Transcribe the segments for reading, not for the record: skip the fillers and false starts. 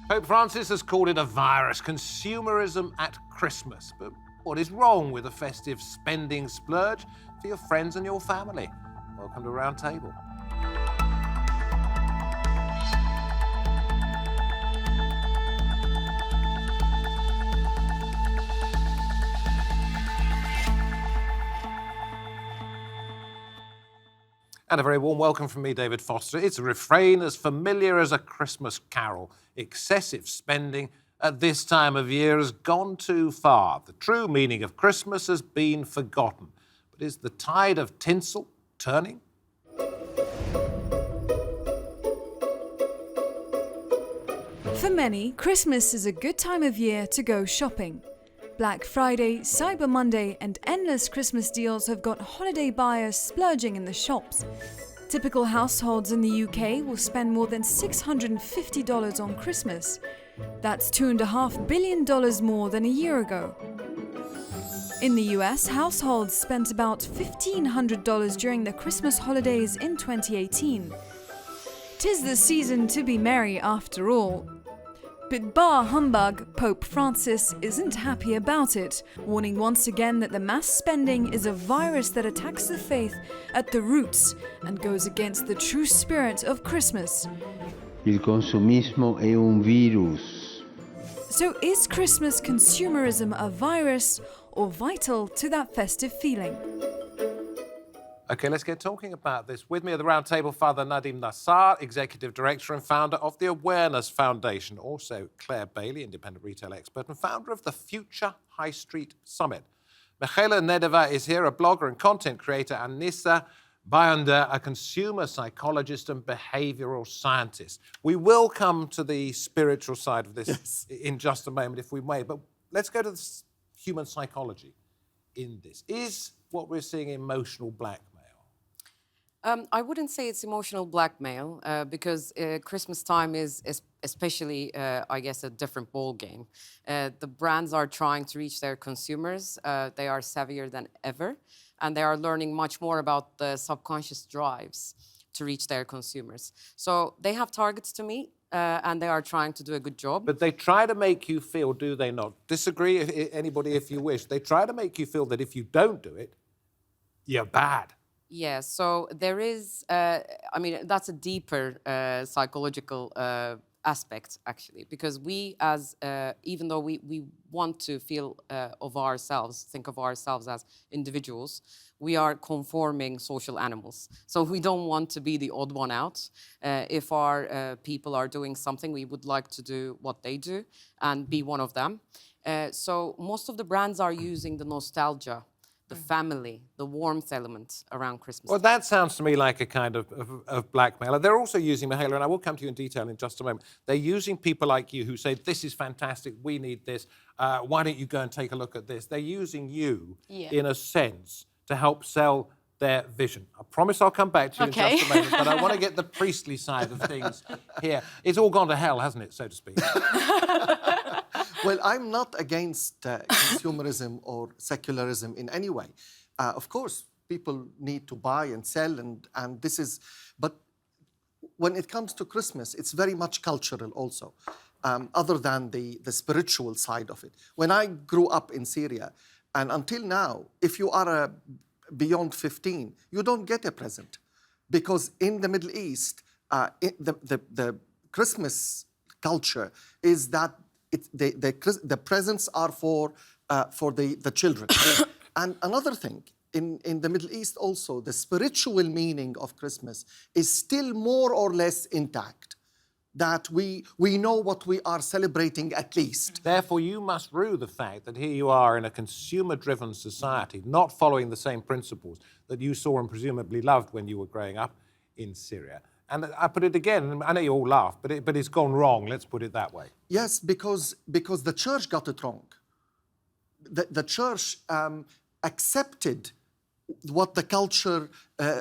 Pope Francis has called it a virus, consumerism at Christmas. But what is wrong with a festive spending splurge for your friends and your family? Welcome to Roundtable. And a very warm welcome from me, David Foster. It's a refrain as familiar as a Christmas carol. Excessive spending at this time of year has gone too far. The true meaning of Christmas has been forgotten. But is the tide of tinsel turning? For many, Christmas is a good time of year to go shopping. Black Friday, Cyber Monday and endless Christmas deals have got holiday buyers splurging in the shops. Typical households in the UK will spend more than $650 on Christmas. That's $2.5 billion more than a year ago. In the US, households spent about $1,500 during the Christmas holidays in 2018. 'Tis the season to be merry after all. But bah humbug, Pope Francis isn't happy about it, warning once again that the mass spending is a virus that attacks the faith at the roots and goes against the true spirit of Christmas. Il consumismo è un virus. So is Christmas consumerism a virus or vital to that festive feeling? Okay, let's get talking about this. With me at the round table, Father Nadim Nassar, Executive Director and founder of the Awareness Foundation. Also, Claire Bailey, independent retail expert and founder of the Future High Street Summit. Michaela Nedeva is here, a blogger and content creator, and Nissa Bayanda, a consumer psychologist and behavioural scientist. We will come to the spiritual side of this in just a moment, if we may, but let's go to the human psychology in this. Is what we're seeing emotional blackmail? I wouldn't say it's emotional blackmail because Christmas time is especially, I guess, a different ball game. The brands are trying to reach their consumers. They are savvier than ever, and they are learning much more about the subconscious drives to reach their consumers. So they have targets to meet, and they are trying to do a good job. But they try to make you feel, do they not? Disagree, anybody, if you wish. They try to make you feel that if you don't do it, you're bad. Yeah, so there is, I mean, that's a deeper psychological aspect, actually, because we as, even though we want to feel of ourselves, think of ourselves as individuals, we are conforming social animals. So we don't want to be the odd one out. If our people are doing something, we would like to do what they do and be one of them. So most of the brands are using the nostalgia, the family, the warmth element around Christmas. Well, that sounds to me like a kind of blackmail. They're also using, Michaela, and I will come to you in detail in just a moment, they're using people like you who say, this is fantastic, we need this, why don't you go and take a look at this? They're using you, in a sense, to help sell their vision. I promise I'll come back to you in just a moment, but I want to get the priestly side of things here. It's all gone to hell, hasn't it, so to speak? Well, I'm not against consumerism or secularism in any way. Of course, people need to buy and sell, and this is... But when it comes to Christmas, it's very much cultural also, other than the spiritual side of it. When I grew up in Syria, and until now, if you are beyond 15, you don't get a present. Because in the Middle East, the Christmas culture is that the presents are for the children. And another thing, in the Middle East also, the spiritual meaning of Christmas is still more or less intact. That we know what we are celebrating at least. Therefore, you must rue the fact that here you are in a consumer-driven society, not following the same principles that you saw and presumably loved when you were growing up in Syria. And I put it again, I know you all laugh, but it's gone wrong, let's put it that way. Yes, because the church got it wrong. The church accepted what the culture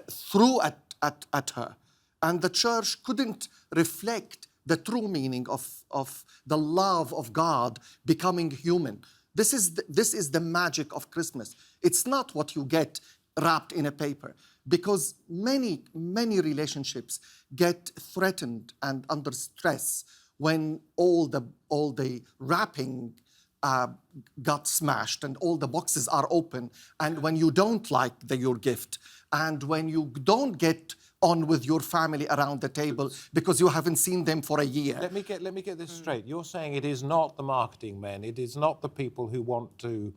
threw at her. And the church couldn't reflect the true meaning of the love of God becoming human. This is the magic of Christmas. It's not what you get wrapped in a paper, because many relationships get threatened and under stress when all the wrapping got smashed and all the boxes are open, and when you don't like your gift, and when you don't get on with your family around the table because you haven't seen them for a year. Let me get this straight. You're saying it is not the marketing men, it is not the people who want to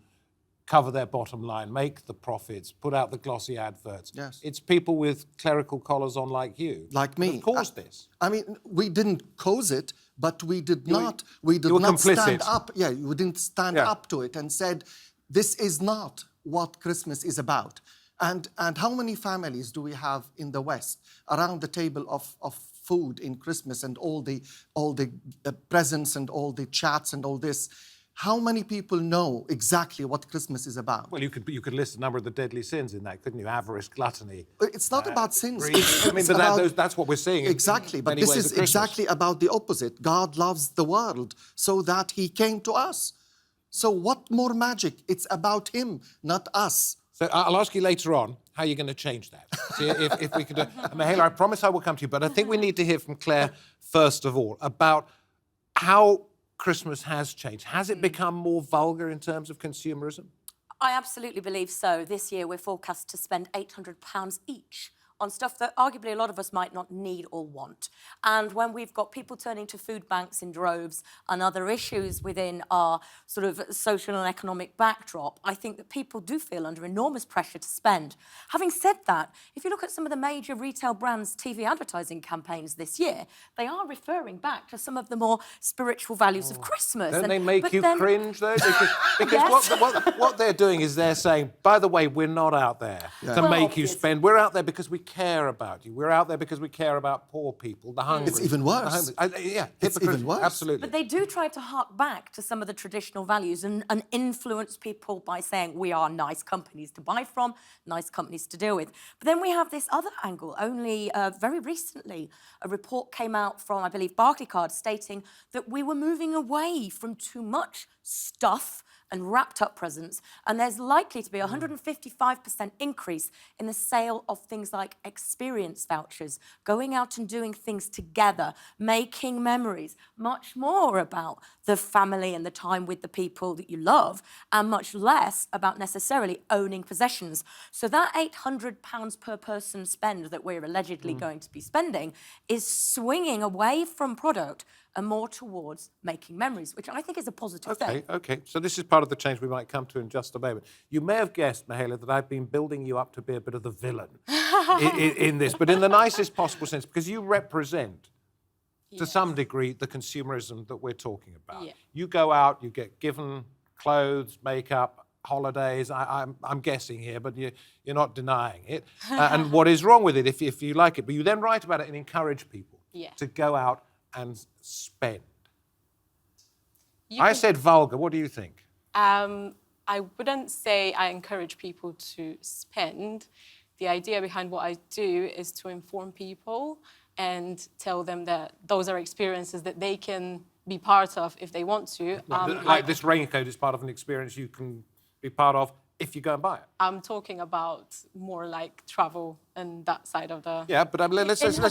cover their bottom line, make the profits, put out the glossy adverts. Yes. It's people with clerical collars on like you. Like me. Who caused this. I mean, we didn't cause it, but we did not complicit. stand up. Yeah, we didn't stand up to it and said, this is not what Christmas is about. And how many families do we have in the West around the table of food in Christmas and all the presents and all the chats and all this? How many people know exactly what Christmas is about? Well, you could list a number of the deadly sins in that, couldn't you? Avarice, gluttony. It's not about sins. Greed. I mean, but that's what we're seeing. Exactly, but this is exactly about the opposite. God loves the world so that he came to us. So what more magic? It's about him, not us. So I'll ask you later on how you're going to change that. See if we could do. Mahela, I promise I will come to you, but I think we need to hear from Claire first of all about how Christmas has changed. Has it become more vulgar in terms of consumerism? I absolutely believe so. This year we're forecast to spend £800 each on stuff that arguably a lot of us might not need or want. And when we've got people turning to food banks in droves and other issues within our sort of social and economic backdrop, I think that people do feel under enormous pressure to spend. Having said that, if you look at some of the major retail brands' TV advertising campaigns this year, they are referring back to some of the more spiritual values of Christmas. Don't they make you cringe, though? Because what they're doing is they're saying, by the way, we're not out there to make you spend. We're out there because we care about you. We're out there because we care about poor people, the hungry. It's even worse. It's even worse. Absolutely. But they do try to hark back to some of the traditional values and influence people by saying we are nice companies to buy from, nice companies to deal with. But then we have this other angle. Only very recently, a report came out from, I believe, Barclaycard stating that we were moving away from too much stuff and wrapped up presents, and there's likely to be a 155% increase in the sale of things like experience vouchers, going out and doing things together, making memories, much more about the family and the time with the people that you love, and much less about necessarily owning possessions. So that £800 per person spend that we're allegedly going to be spending is swinging away from product and more towards making memories, which I think is a positive thing. Okay. So this is part of the change we might come to in just a moment. You may have guessed, Mahela, that I've been building you up to be a bit of the villain in this, but in the nicest possible sense, because you represent, to some degree, the consumerism that we're talking about. Yeah. You go out, you get given clothes, makeup, holidays. I'm guessing here, but you're not denying it. And what is wrong with it if you like it? But you then write about it and encourage people to go out and spend. I said vulgar. What do you think? I wouldn't say I encourage people to spend. The idea behind what I do is to inform people and tell them that those are experiences that they can be part of if they want to. Like this raincoat is part of an experience you can be part of if you go and buy it. I'm talking about more like travel and that side of the... Yeah, but let's there will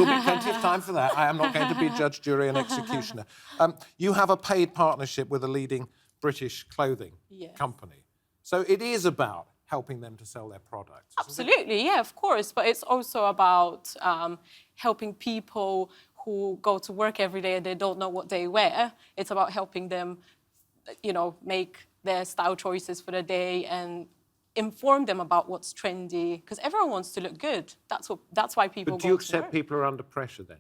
be plenty of time for that. I am not going to be judge, jury and executioner. You have a paid partnership with a leading British clothing company. So it is about helping them to sell their products. Absolutely, yeah, of course. But it's also about helping people who go to work every day and they don't know what they wear. It's about helping them, make their style choices for the day and inform them about what's trendy, because everyone wants to look good. That's why people go to work. But do you accept people are under pressure then?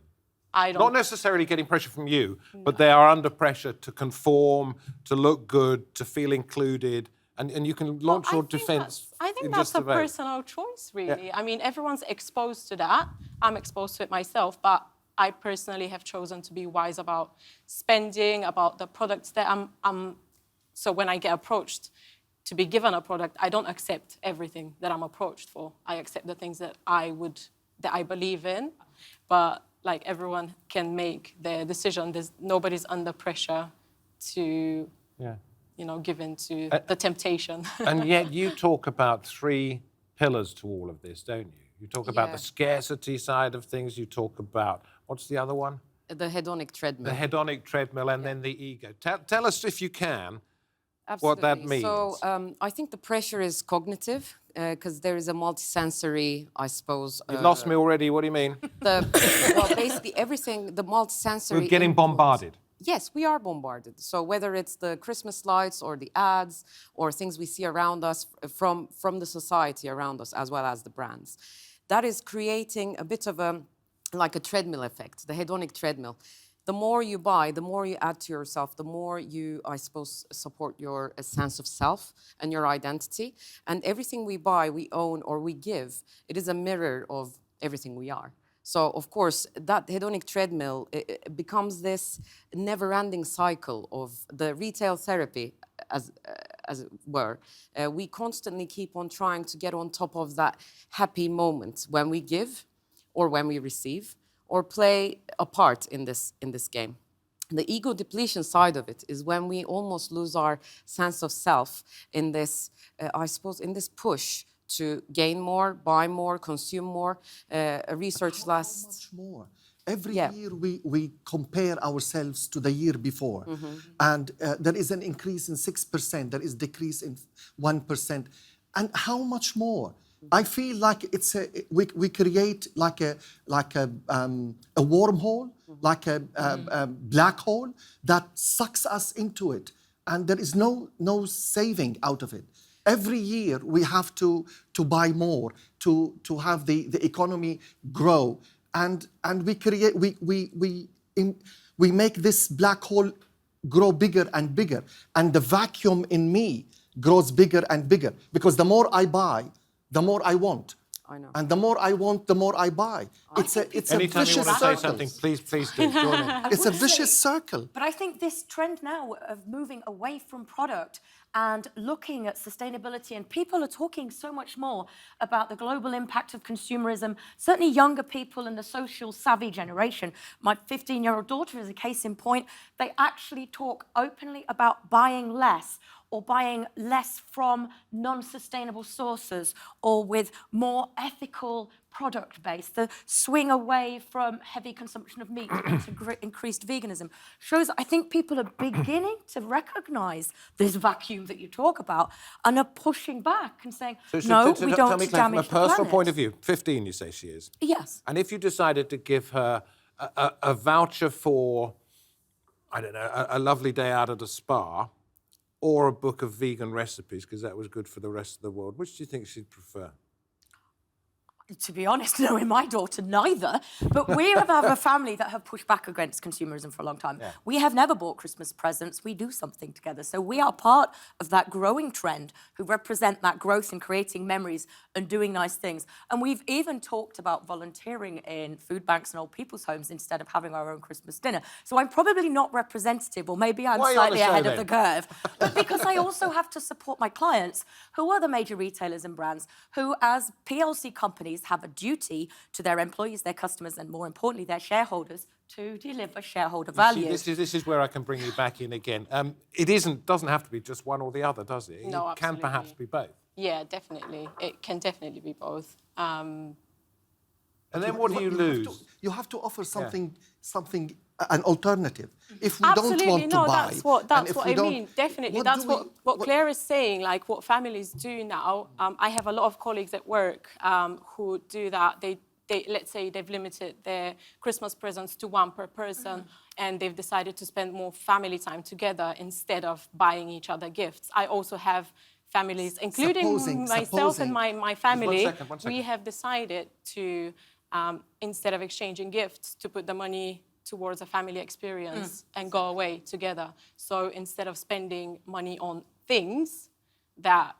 I don't. Not necessarily getting pressure from you, but they are under pressure to conform, to look good, to feel included, and you can launch your defence. I think that's a personal choice, really. Yeah. I mean, everyone's exposed to that. I'm exposed to it myself, but I personally have chosen to be wise about spending, about the products that So when I get approached to be given a product, I don't accept everything that I'm approached for. I accept the things that I believe in, but like everyone can make their decision. Nobody's under pressure to, give in to the temptation. And yet you talk about 3 pillars to all of this, don't you? You talk about the scarcity side of things, you talk about What's the other one? The hedonic treadmill. The hedonic treadmill and then the ego. Tell us, if you can, Absolutely. what that means. So I think the pressure is cognitive because there is a multisensory, I suppose. You've lost me already. What do you mean? Well, basically everything, the multisensory. We're getting inputs. bombarded. Yes, we are bombarded. So whether it's the Christmas lights or the ads or things we see around us from the society around us as well as the brands, that is creating a bit of like a treadmill effect, the hedonic treadmill. The more you buy, the more you add to yourself, the more you, I suppose, support your sense of self and your identity. And everything we buy, we own, or we give, it is a mirror of everything we are. So, of course, that hedonic treadmill it becomes this never-ending cycle of the retail therapy, as it were. We constantly keep on trying to get on top of that happy moment when we give or when we receive, or play a part in this game. The ego depletion side of it is when we almost lose our sense of self in this, I suppose, in this push to gain more, buy more, consume more. Research last... How much more? Every year we compare ourselves to the year before. And there is an increase in 6%, there is decrease in 1%. And how much more? I feel like it's we create like a wormhole, like a black hole that sucks us into it, and there is no saving out of it. Every year we have to buy more to have the economy grow, and we create we make this black hole grow bigger and bigger, and the vacuum in me grows bigger and bigger because the more I buy, the more I want. I know. And the more I want, the more I buy. It's a Anytime you vicious want to say circle. something, please do. Join in. It's a vicious circle. But I think this trend now of moving away from product and looking at sustainability, and people are talking so much more about the global impact of consumerism, certainly younger people in the social savvy generation. My 15-year-old daughter is a case in point. They actually talk openly about buying less, or buying less from non-sustainable sources, or with more ethical product base. The swing away from heavy consumption of meat into increased veganism shows, I think, people are beginning to recognize this vacuum that you talk about and are pushing back and saying, no, we don't tell me, damage Claire, from a the personal planet. point of view, 15 you say she is. Yes. And if you decided to give her a voucher for, I don't know, a lovely day out at a spa, or a book of vegan recipes, because that was good for the rest of the world, which do you think she'd prefer? To be honest, knowing my daughter, neither. But we have a family that have pushed back against consumerism for a long time. Yeah. We have never bought Christmas presents. We do something together. So we are part of that growing trend who represent that growth in creating memories and doing nice things. And we've even talked about volunteering in food banks and old people's homes instead of having our own Christmas dinner. So I'm probably not representative, or maybe I'm slightly ahead of the curve. But because I also have to support my clients, who are the major retailers and brands, who as PLC companies have a duty to their employees, their customers, and more importantly, their shareholders, to deliver shareholder value. See, this is where I can bring you back in again. It doesn't have to be just one or the other, does it? No, it can perhaps be both. Yeah, definitely. It can definitely be both. And then what do you lose? You have to offer something, an alternative. If we Absolutely, don't want to no, buy, that's what I mean. Definitely, that's what Claire is saying. Like what families do now. I have a lot of colleagues at work who do that. They let's say they've limited their Christmas presents to one per person, and they've decided to spend more family time together instead of buying each other gifts. I also have families, including myself and my family. One second. We have decided to, instead of exchanging gifts, to put the money towards a family experience and go away together. So instead of spending money on things that,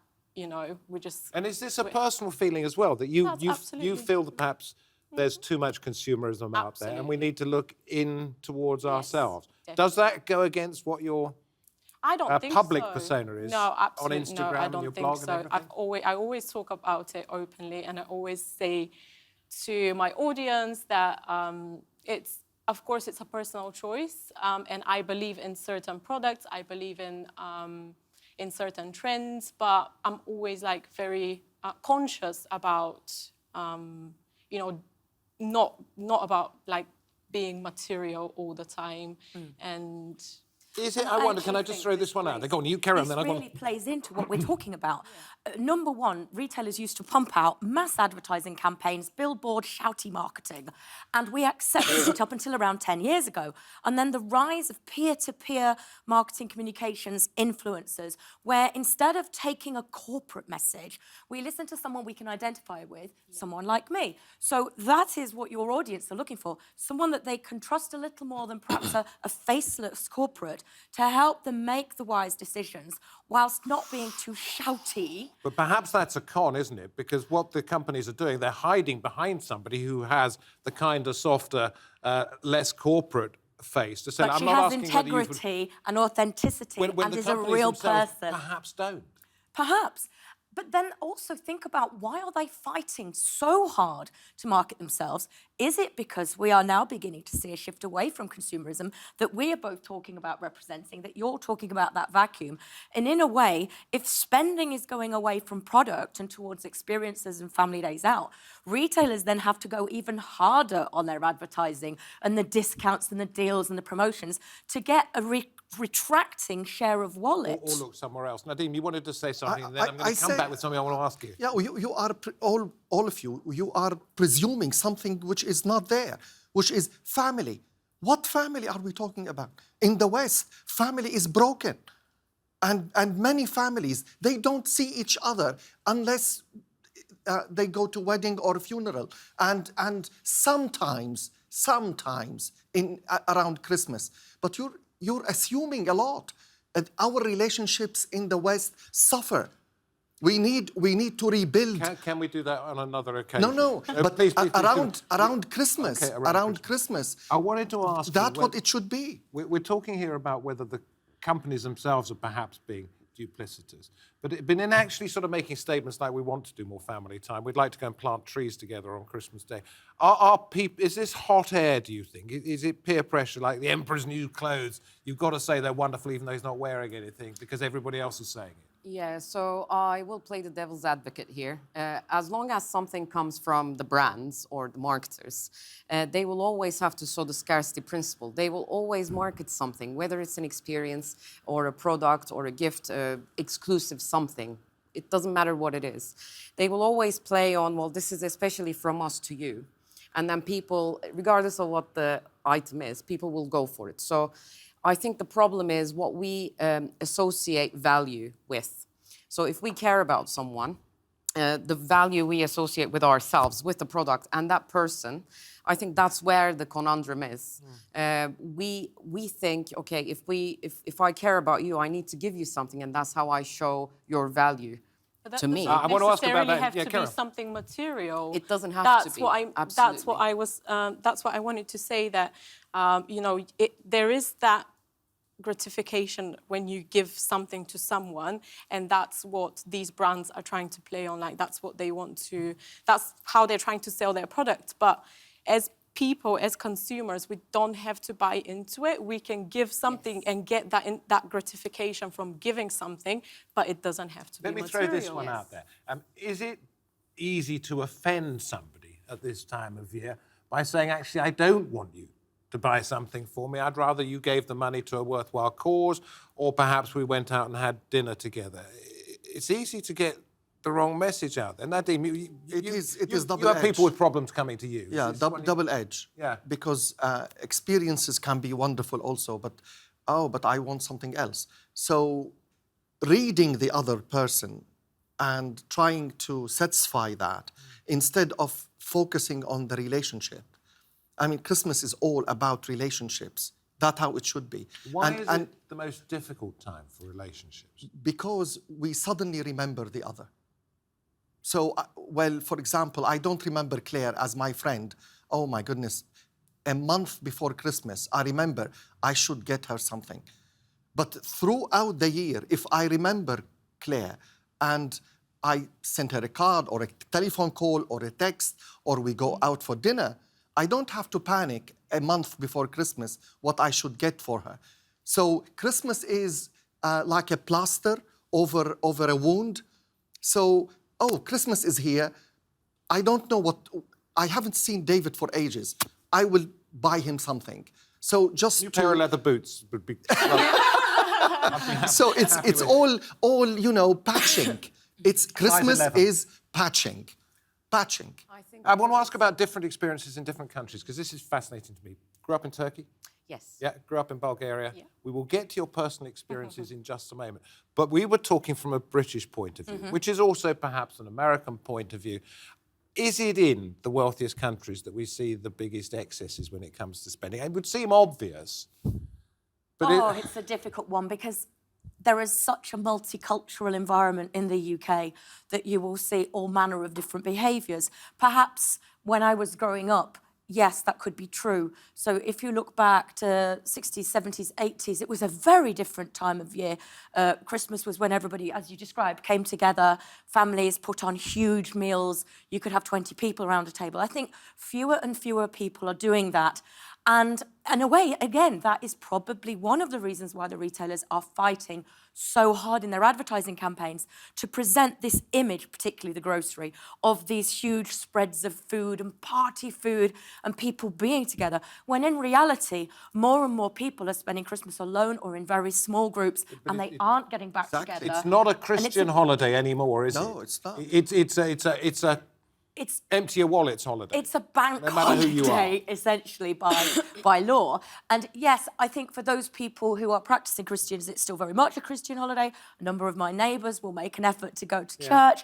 we just... And is this a personal feeling as well, that you feel that perhaps there's too much consumerism out there and we need to look in towards ourselves? Definitely. Does that go against what your public persona is on Instagram and your blog and everything? I always talk about it openly, and I always say to my audience that of course, it's a personal choice, and I believe in certain products. I believe in certain trends, but I'm always very conscious about, not about being material all the time. And Is it? And I I wonder, can I actually just think throw this one out there? Go on, you carry on, This then I'm really plays into what we're talking about. Number one, retailers used to pump out mass advertising campaigns, billboard, shouty marketing, and we accepted it up until around 10 years ago. And then the rise of peer-to-peer marketing communications influencers, where instead of taking a corporate message, we listen to someone we can identify with, someone like me. So that is what your audience are looking for, someone that they can trust a little more than perhaps a faceless corporate to help them make the wise decisions whilst not being too shouty. But perhaps that's a con, isn't it? Because what the companies are doing, they're hiding behind somebody who has the kind of softer, less corporate face to say, But I'm she not has asking whether you've... integrity and authenticity when and the is a companies real themselves person. perhaps don't. Perhaps. But then also think about, why are they fighting so hard to market themselves? Is it because we are now beginning to see a shift away from consumerism that we are both talking about representing, that you're talking about that vacuum? And in a way, if spending is going away from product and towards experiences and family days out, retailers then have to go even harder on their advertising and the discounts and the deals and the promotions to get a retracting share of wallet. Or look somewhere else. Nadeem, you wanted to say something, and then I'm going to come back with something I want to ask you. Yeah, you are, all of you are presuming something which is not there, which is family. What family are we talking about? In the West, family is broken. And many families, they don't see each other unless they go to wedding or funeral. And sometimes around Christmas. But you're assuming a lot. And our relationships in the West suffer. We need to rebuild. Can we do that on another occasion? No. But please, around Christmas, Okay, around Christmas. I wanted to ask That's you what it should be. We're talking here about whether the companies themselves are perhaps being duplicitous. But in actually sort of making statements like, we want to do more family time, we'd like to go and plant trees together on Christmas Day. Is this hot air, do you think? Is it peer pressure, like the emperor's new clothes? You've got to say they're wonderful even though he's not wearing anything because everybody else is saying it. Yeah, so I will play the devil's advocate here. As long as something comes from the brands or the marketers, they will always have to show the scarcity principle. They will always market something, whether it's an experience or a product or a gift, exclusive something. It doesn't matter what it is. They will always play on, well, this is especially from us to you. And then people, regardless of what the item is, people will go for it. So I think the problem is what we associate value with. So if we care about someone, the value we associate with ourselves, with the product and that person, I think that's where the conundrum is. We think, okay, if I care about you, I need to give you something, and that's how I show your value to me. I want to ask about that. Have Yeah, to Karen. be something material. It doesn't have to be. That's what I was. That's what I wanted to say. That there is that gratification when you give something to someone, and that's what these brands are trying to play on. Like that's what they want to. That's how they're trying to sell their product. But as people, as consumers, we don't have to buy into it. We can give something and get that gratification from giving something, but it doesn't have to be Let me material. throw this one out there. Is it easy to offend somebody at this time of year by saying, actually, I don't want you to buy something for me. I'd rather you gave the money to a worthwhile cause, or perhaps we went out and had dinner together. It's easy to get the wrong message out there. Nadeem, It is you double have edged. people with problems coming to you. Yeah, double edge. Yeah. Because experiences can be wonderful also, but I want something else. So reading the other person and trying to satisfy that instead of focusing on the relationship. I mean, Christmas is all about relationships. That's how it should be. Why is it the most difficult time for relationships? Because we suddenly remember the other. So, for example, I don't remember Claire as my friend. Oh, my goodness. A month before Christmas, I remember I should get her something. But throughout the year, if I remember Claire and I sent her a card or a telephone call or a text, or we go out for dinner, I don't have to panic a month before Christmas what I should get for her. So Christmas is like a plaster over a wound. So, Christmas is here. I don't know I haven't seen David for ages. I will buy him something. So just New pair of leather boots would be... So it's all patching. It's Christmas 11. is patching. I think I want to ask about different experiences in different countries, because this is fascinating to me. Grew up in Turkey? yes. Yeah, grew up in Bulgaria. Yeah. We will get to your personal experiences in just a moment. But we were talking from a British point of view, which is also perhaps an American point of view. Is it in the wealthiest countries that we see the biggest excesses when it comes to spending? It would seem obvious. But It's a difficult one because there is such a multicultural environment in the UK that you will see all manner of different behaviours. Perhaps when I was growing up, yes, that could be true. So if you look back to 60s, 70s, 80s, it was a very different time of year. Christmas was when everybody, as you described, came together, families put on huge meals. You could have 20 people around a table. I think fewer and fewer people are doing that. And in a way, again, that is probably one of the reasons why the retailers are fighting so hard in their advertising campaigns to present this image, particularly the grocery, of these huge spreads of food and party food and people being together, when in reality, more and more people are spending Christmas alone or in very small groups, and they aren't getting back Exactly. together. it's not a And Christian holiday anymore, is it? No, it's not. It's a It's empty your wallets holiday. It's a bank No matter who you holiday, essentially, by law. And yes, I think for those people who are practicing Christians, it's still very much a Christian holiday. A number of my neighbours will make an effort to go to church,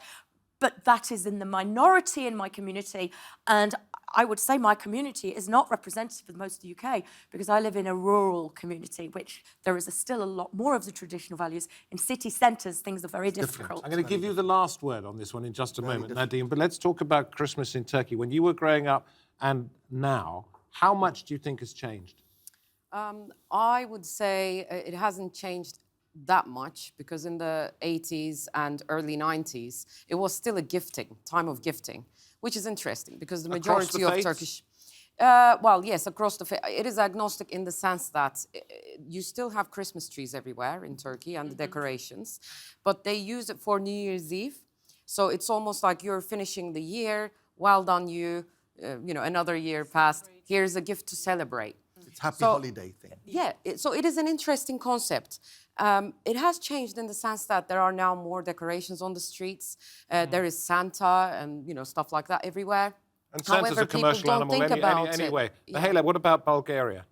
but that is in the minority in my community. And I would say my community is not representative of most of the UK because I live in a rural community, which there is still a lot more of the traditional values. In city centres, things are very difficult. I'm going to give you the last word on this one in just a moment, Nadine, but let's talk about Christmas in Turkey. When you were growing up and now, how much do you think has changed? I would say it hasn't changed that much because in the 80s and early 90s, it was still a time of gifting, which is interesting because the majority of faiths? Turkish... well, yes, across the... It is agnostic in the sense that you still have Christmas trees everywhere in Turkey and the decorations, but they use it for New Year's Eve. So it's almost like you're finishing the year, well done you, another year passed, here's a gift to celebrate. It's happy holiday thing. Yeah, so it is an interesting concept. It has changed in the sense that there are now more decorations on the streets. There is Santa and stuff like that everywhere. And Santa's However, a commercial people don't animal think about it. anyway. Yeah. Mahela, what about Bulgaria?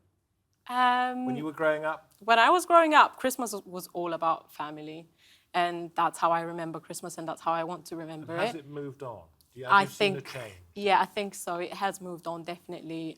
When you were growing up? When I was growing up, Christmas was all about family. And that's how I remember Christmas and that's how I want to remember Has it. it moved on? I Have you seen a think, change? yeah, I think so. It has moved on, definitely.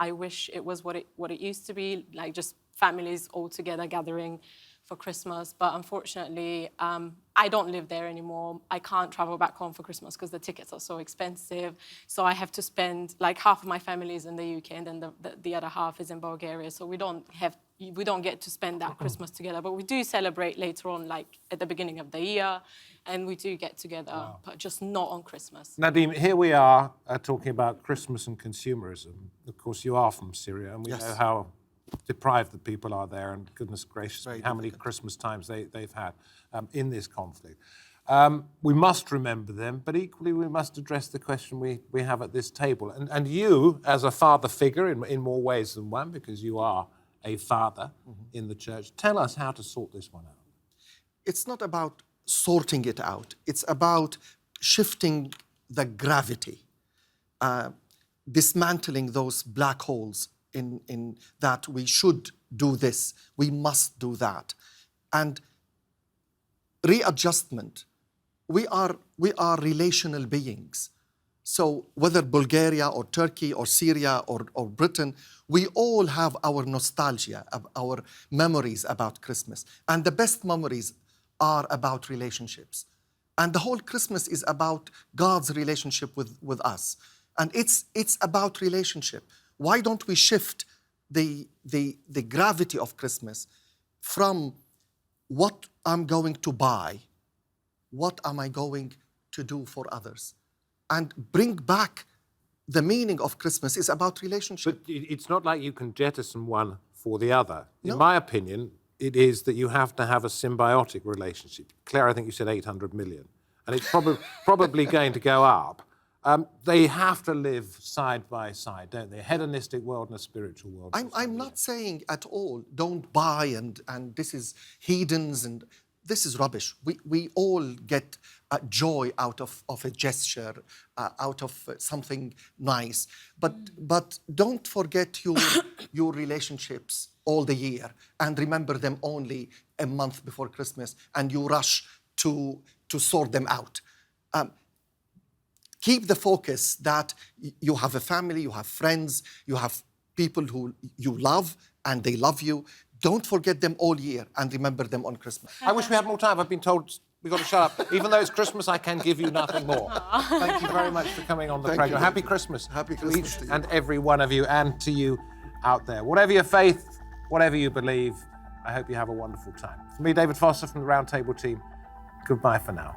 I wish it was what it used to be, like just families all together gathering for Christmas. But unfortunately, I don't live there anymore. I can't travel back home for Christmas because the tickets are so expensive. So I have to spend, like half of my family is in the UK and then the other half is in Bulgaria. So we don't get to spend that Christmas together. But we do celebrate later on, like at the beginning of the year. And we do get together, but just not on Christmas. Nadim, here we are talking about Christmas and consumerism. Of course, you are from Syria, and we know how deprived the people are there, and goodness gracious me, how many Christmas times they've had in this conflict. We must remember them, but equally we must address the question we have at this table. And you, as a father figure in more ways than one, because you are a father in the church, tell us how to sort this one out. It's not about sorting it out. It's about shifting the gravity, dismantling those black holes in that we should do this, we must do that. And readjustment. We are relational beings. So whether Bulgaria or Turkey or Syria or Britain, we all have our nostalgia, our memories about Christmas. And the best memories are about relationships. And the whole Christmas is about God's relationship with us. And it's about relationship. Why don't we shift the gravity of Christmas from what I'm going to buy, what am I going to do for others? And bring back the meaning of Christmas is about relationship. But it's not like you can jettison one for the other. No. In my opinion, it is that you have to have a symbiotic relationship. Claire, I think you said 800 million. And it's probably going to go up. They have to live side by side, don't they? A hedonistic world and a spiritual world. I'm not saying at all, don't buy and this is hedons and this is rubbish. We all get joy out of a gesture, out of something nice. But don't forget your relationships all the year and remember them only a month before Christmas and you rush to sort them out. Keep the focus that you have a family, you have friends, you have people who you love and they love you. Don't forget them all year and remember them on Christmas. I wish we had more time. I've been told we've got to shut up. Even though it's Christmas, I can give you nothing more. Thank you very much for coming on the Thank programme. you. Happy Christmas. Happy to Christmas each to you. and every one of you and to you out there. Whatever your faith, whatever you believe, I hope you have a wonderful time. From me, David Foster from the Roundtable team, goodbye for now.